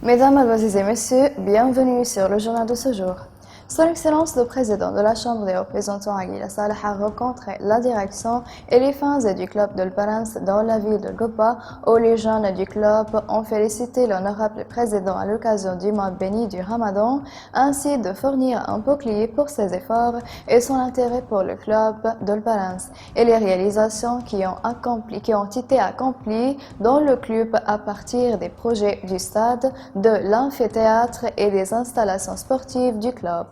Mesdames, Mademoiselles et Messieurs, bienvenue sur le journal de ce jour. Son Excellence le Président de la Chambre des représentants Aguila Saleh a rencontré la direction et les fans du club de Balance dans la ville de Gopa où les jeunes du club ont félicité l'honorable Président à l'occasion du mois béni du Ramadan, ainsi de fournir un bouclier pour ses efforts et son intérêt pour le club de Balance et les réalisations qui ont été accomplies dans le club à partir des projets du stade, de l'amphithéâtre et des installations sportives du club.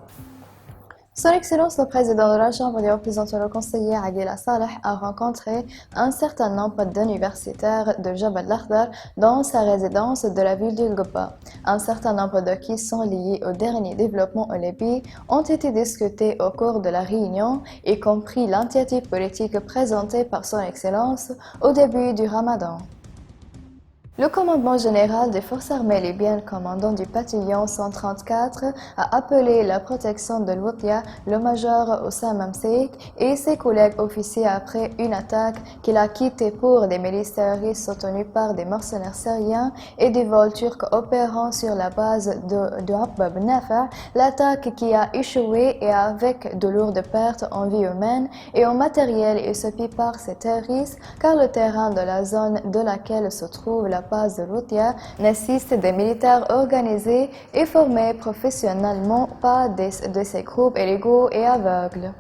Son Excellence le Président de la Chambre des représentants, le conseiller Aguila Saleh, a rencontré un certain nombre d'universitaires de Jabal al-Akhdar dans sa résidence de la ville de Gopa. Un certain nombre de qui sont liés au dernier développement au Libye ont été discutés au cours de la réunion, y compris l'initiative politique présentée par Son Excellence au début du Ramadan. Le commandement général des forces armées libyennes, commandant du bataillon 134, a appelé la protection de l'Outia, le major Oussama Mseik et ses collègues officiers après une attaque qu'il a quittée pour des milices terroristes soutenues par des mercenaires syriens et des vols turcs opérant sur la base de Abba Ben Nafa, l'attaque qui a échoué et avec de lourdes pertes en vie humaine et en matériel est subie par ces terroristes car le terrain de la zone de laquelle se trouve la base de l'Outia nécessite des militaires organisés et formés professionnellement par de ces groupes illégaux et aveugles.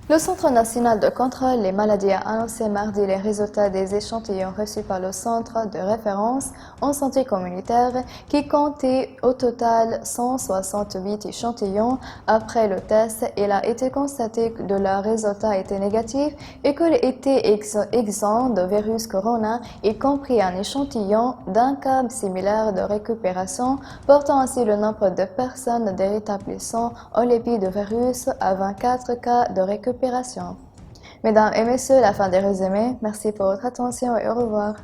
Le Centre national de contrôle des maladies a annoncé mardi les résultats des échantillons reçus par le Centre de référence en santé communautaire qui comptait au total 168 échantillons. Après le test, il a été constaté que leurs résultats étaient négatifs et qu'ils étaient exempts de virus corona, y compris un échantillon d'un cas similaire de récupération, portant ainsi le nombre de personnes des rétablissements en Libye de virus à 24 cas de récupération. Mesdames et messieurs, la fin des résumés. Merci pour votre attention et au revoir.